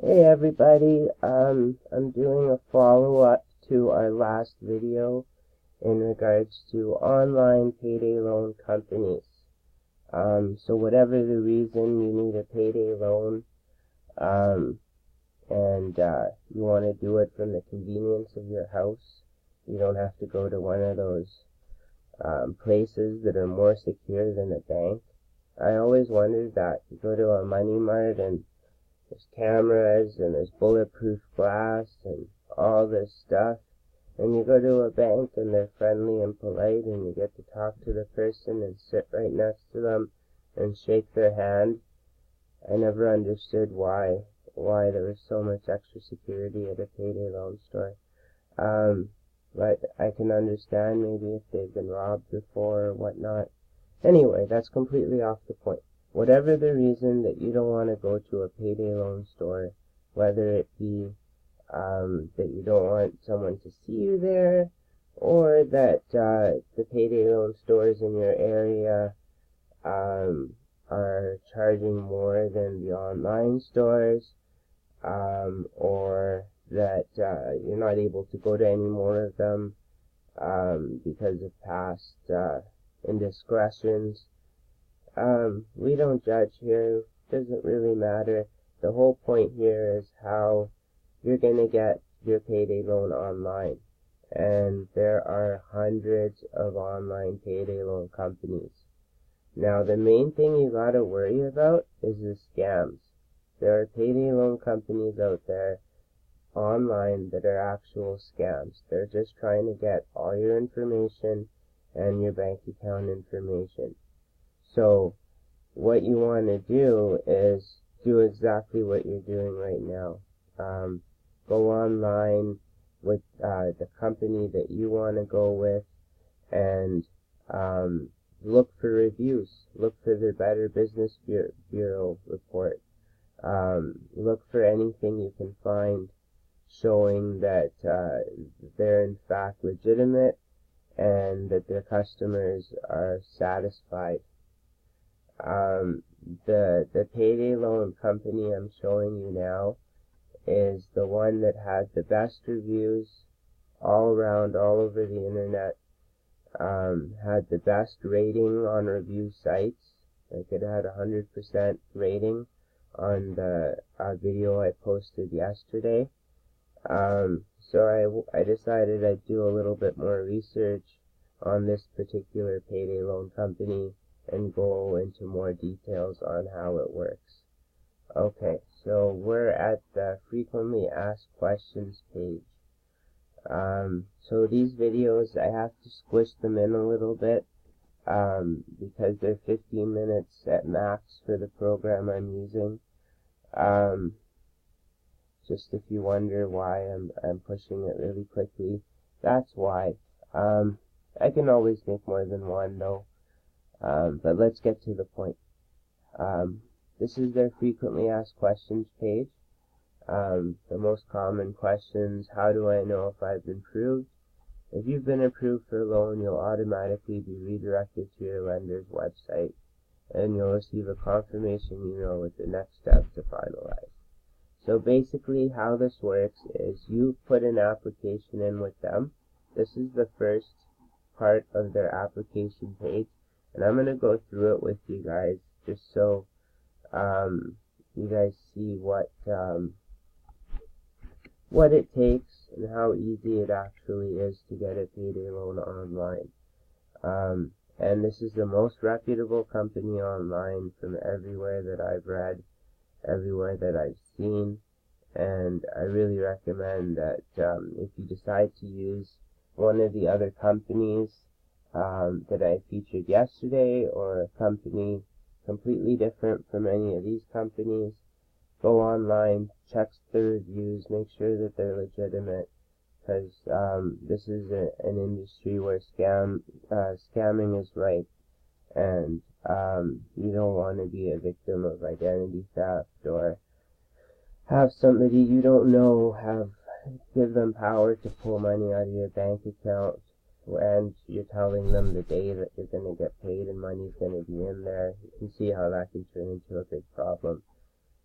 Hey everybody, I'm doing a follow-up to our last video in regards to online payday loan companies. So whatever the reason you need a payday loan, and you want to do it from the convenience of your house, you don't have to go to one of those places that are more secure than a bank. I always wondered that. You go to a money mart and there's cameras and there's bulletproof glass and all this stuff. And you go to a bank and they're friendly and polite and you get to talk to the person and sit right next to them and shake their hand. I never understood why there was so much extra security at a payday loan store. But I can understand maybe if they've been robbed before or whatnot. Anyway, that's completely off the point. Whatever the reason that you don't want to go to a payday loan store, whether it be that you don't want someone to see you there, or that the payday loan stores in your area are charging more than the online stores, or that you're not able to go to any more of them because of past indiscretions. We don't judge here. Doesn't really matter. The whole point here is how you're going to get your payday loan online. And there are hundreds of online payday loan companies. Now, the main thing you got to worry about is the scams. There are payday loan companies out there online that are actual scams. They're just trying to get all your information and your bank account information. So what you want to do is do exactly what you're doing right now. Go online with the company that you want to go with and look for reviews. Look for their Better Business Bureau report. Look for anything you can find showing that they're in fact legitimate and that their customers are satisfied. The payday loan company I'm showing you now is the one that had the best reviews all around, all over the internet. Had the best rating on review sites. Like it had 100% rating on the video I posted yesterday. So I decided I'd do a little bit more research on this particular payday loan company and go into more details on how it works. Okay, so we're at the frequently asked questions page. So these videos, I have to squish them in a little bit because they're 15 minutes at max for the program I'm using. Just if you wonder why I'm pushing it really quickly, that's why. I can always make more than one though. But let's get to the point. This is their frequently asked questions page. The most common questions: how do I know if I've been approved? If you've been approved for a loan, you'll automatically be redirected to your lender's website, and you'll receive a confirmation email with the next step to finalize. So basically how this works is you put an application in with them. This is the first part of their application page, and I'm going to go through it with you guys just so you guys see what it takes and how easy it actually is to get a payday loan online. And this is the most reputable company online from everywhere that I've read, everywhere that I've seen, and I really recommend that if you decide to use one of the other companies that I featured yesterday, or a company completely different from any of these companies, go online, check the reviews, make sure that they're legitimate, because this is an industry where scamming is rife, and you don't want to be a victim of identity theft or have somebody you don't know give them power to pull money out of your bank account, and you're telling them the day that you're going to get paid and money's going to be in there. You can see how that can turn into a big problem.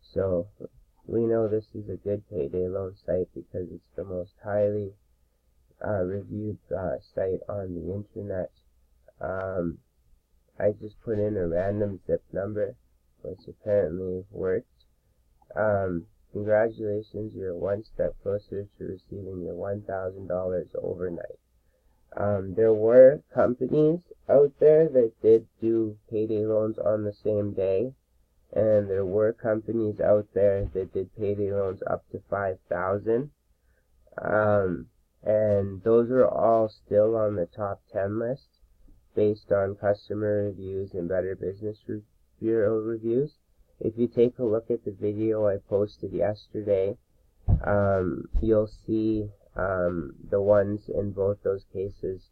So we know this is a good payday loan site because it's the most highly reviewed site on the internet. I just put in a random zip number, which apparently worked. Congratulations, you're one step closer to receiving your $1,000 overnight. There were companies out there that did do payday loans on the same day, and there were companies out there that did payday loans up to $5,000. And those are all still on the top 10 list based on customer reviews and Better Business Bureau reviews. If you take a look at the video I posted yesterday, you'll see the ones in both those cases.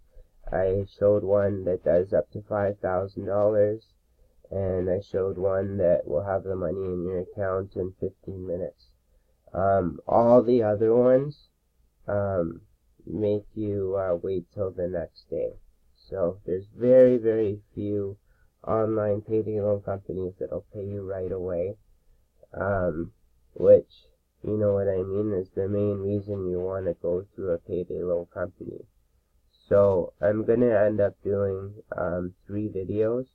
I showed one that does up to $5,000, and I showed one that will have the money in your account in 15 minutes. All the other ones make you wait till the next day. So there's very, very few online payday loan companies that'll pay you right away, which, you know what I mean, is the main reason you want to go through a payday loan company. So I'm going to end up doing 3 videos.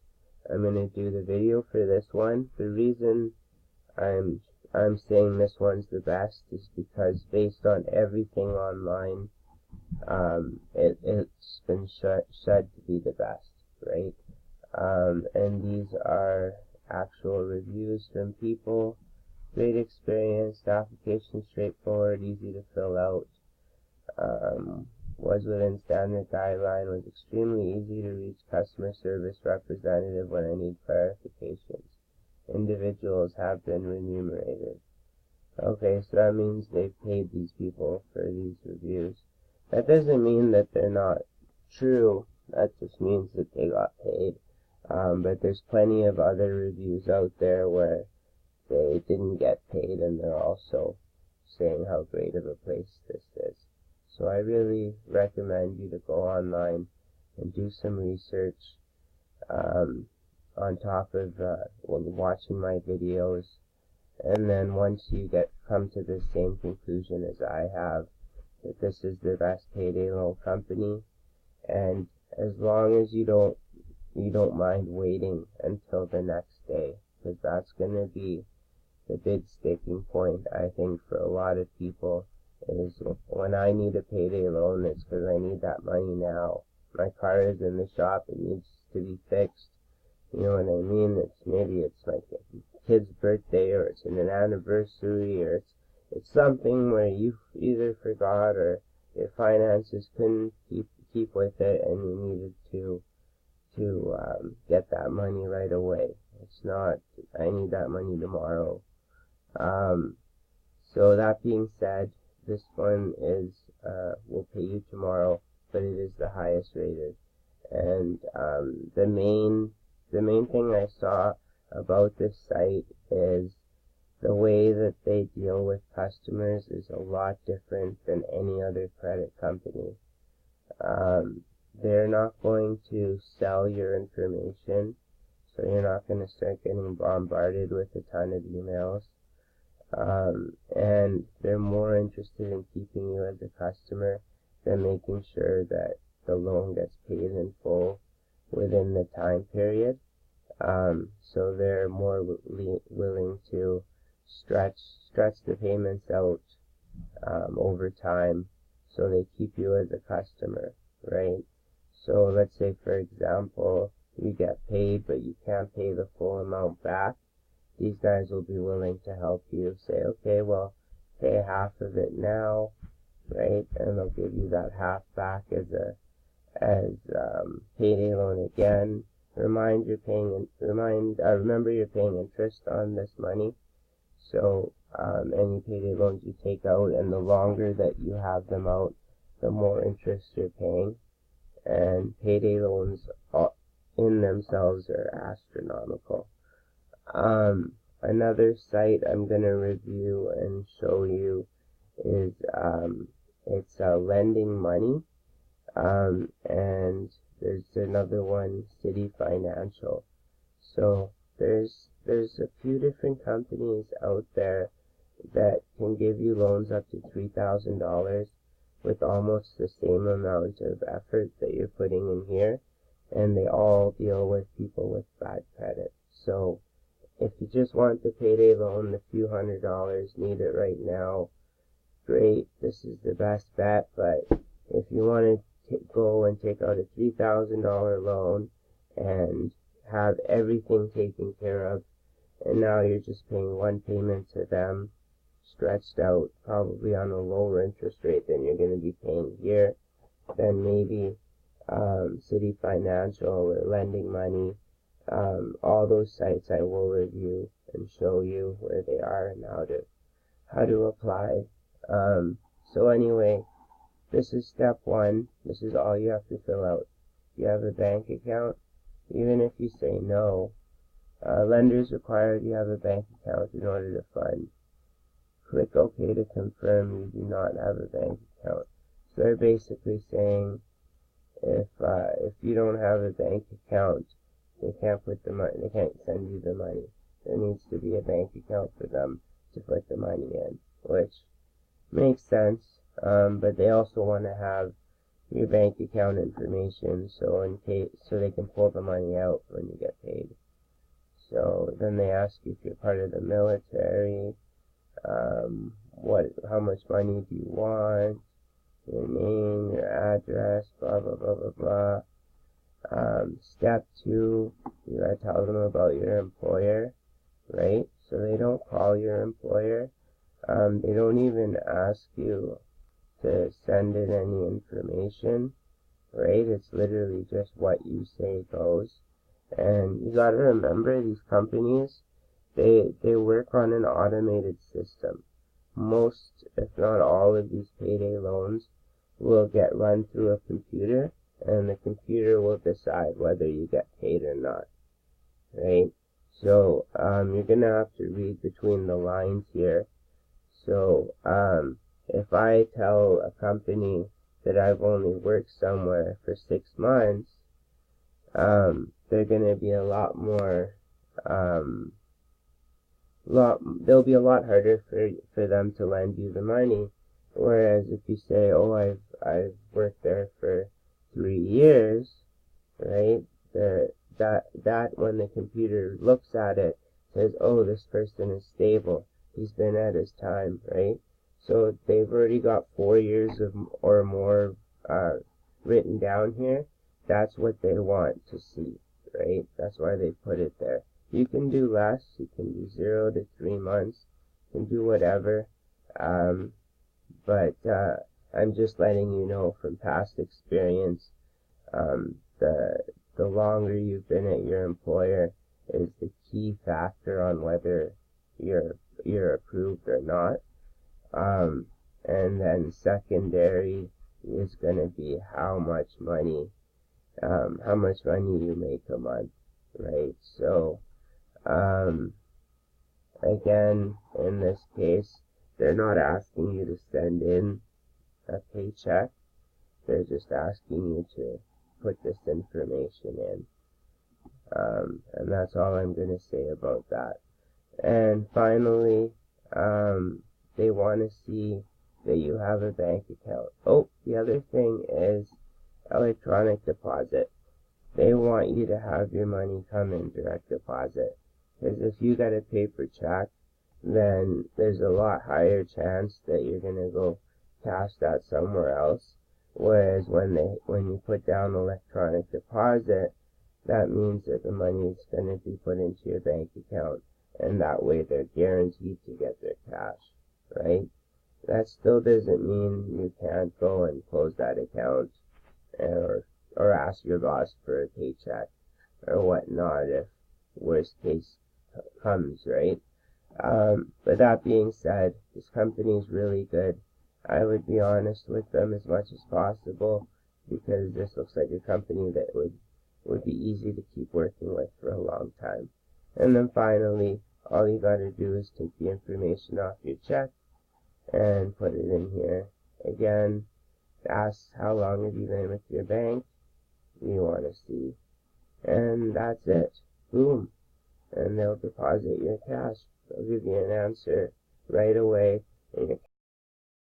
I'm going to do the video for this one. The reason I'm saying this one's the best is because based on everything online, it's been said to be the best, right? And these are actual reviews from people. Great experience, application straightforward, easy to fill out, was within standard guideline, was extremely easy to reach customer service representative when I need clarifications. Individuals have been remunerated. Okay, so that means they've paid these people for these reviews. That doesn't mean that they're not true, that just means that they got paid. But there's plenty of other reviews out there where they didn't get paid and they're also saying how great of a place this is. So I really recommend you to go online and do some research on top of watching my videos. And then once you come to the same conclusion as I have, that this is the best payday loan company, and as long as you don't mind waiting until the next day, because that's going to be the big sticking point, I think, for a lot of people, is when I need a payday loan, it's because I need that money now. My car is in the shop, it needs to be fixed, you know what I mean? Maybe it's like a kid's birthday, or it's an anniversary, or it's something where you either forgot or your finances couldn't keep with it, and you needed to get that money right away. It's not, I need that money tomorrow. So that being said, this one is will pay you tomorrow, but it is the highest rated. And the main thing I saw about this site is the way that they deal with customers is a lot different than any other credit company. They're not going to sell your information, so you're not going to start getting bombarded with a ton of emails. And they're more interested in keeping you as a customer than making sure that the loan gets paid in full within the time period. So they're more willing to stretch the payments out over time, so they keep you as a customer, right? So let's say, for example, you get paid but you can't pay the full amount back. These guys will be willing to help you. Say, okay, well, pay half of it now, right? And they'll give you that half back as payday loan again. Remember you're paying interest on this money. So any payday loans you take out, and the longer that you have them out, the more interest you're paying. And payday loans in themselves are astronomical. Another site I'm going to review and show you is it's lending money, and there's another one, Citi Financial. So there's a few different companies out there that can give you loans up to $3,000 with almost the same amount of effort that you're putting in here, and they all deal with people with bad credit. So if you just want the payday loan, the few $100s, need it right now, great, this is the best bet. But if you want to go and take out a $3,000 loan and have everything taken care of, and now you're just paying one payment to them, stretched out, probably on a lower interest rate than you're going to be paying here, then maybe Citi Financial or Lending Money, all those sites I will review and show you where they are and how to apply. So anyway, this is step one. This is all you have to fill out. You have a bank account. Even if you say no, lenders require you have a bank account in order to fund. Click OK to confirm you do not have a bank account. So they're basically saying if you don't have a bank account, they can't put the money. They can't send you the money. There needs to be a bank account for them to put the money in, which makes sense. But they also want to have your bank account information so they can pull the money out when you get paid. So then they ask you if you're part of the military. How much money do you want, your name, your address, blah, blah, blah, blah, blah. Step two, you gotta tell them about your employer, right? So they don't call your employer. They don't even ask you to send in any information, right? It's literally just what you say goes. And you gotta remember, these companies, they work on an automated system. Most, if not all, of these payday loans will get run through a computer, and the computer will decide whether you get paid or not, right? So you're gonna have to read between the lines here. So if I tell a company that I've only worked somewhere for 6 months, they're gonna be a lot more they'll be a lot harder for them to lend you the money. Whereas if you say, oh, I've worked there for 3 years, right? That when the computer looks at it, says, oh, this person is stable. He's been at his time, right? So they've already got 4 years or more written down here. That's what they want to see, right? That's why they put it there. You can do less. You can do 0 to 3 months. You can do whatever. But I'm just letting you know from past experience, the longer you've been at your employer is the key factor on whether you're approved or not. And then secondary is going to be how much money you make a month, right? So again, in this case, they're not asking you to send in a paycheck. They're just asking you to put this information in. And that's all I'm going to say about that. And finally, they want to see that you have a bank account. Oh, the other thing is electronic deposit. They want you to have your money come in direct deposit. Because if you get a paper check, then there's a lot higher chance that you're going to go cash that somewhere else. Whereas when you put down electronic deposit, that means that the money is going to be put into your bank account, and that way they're guaranteed to get their cash, right? That still doesn't mean you can't go and close that account or ask your boss for a paycheck or whatnot if worst case comes, right? But that being said, this company is really good. I would be honest with them as much as possible, because this looks like a company that would be easy to keep working with for a long time. And then finally, all you gotta do is take the information off your check and put it in here. Again, ask how long have you been with your bank, you want to see, and that's it. Boom. And they'll deposit your cash. They'll give you an answer right away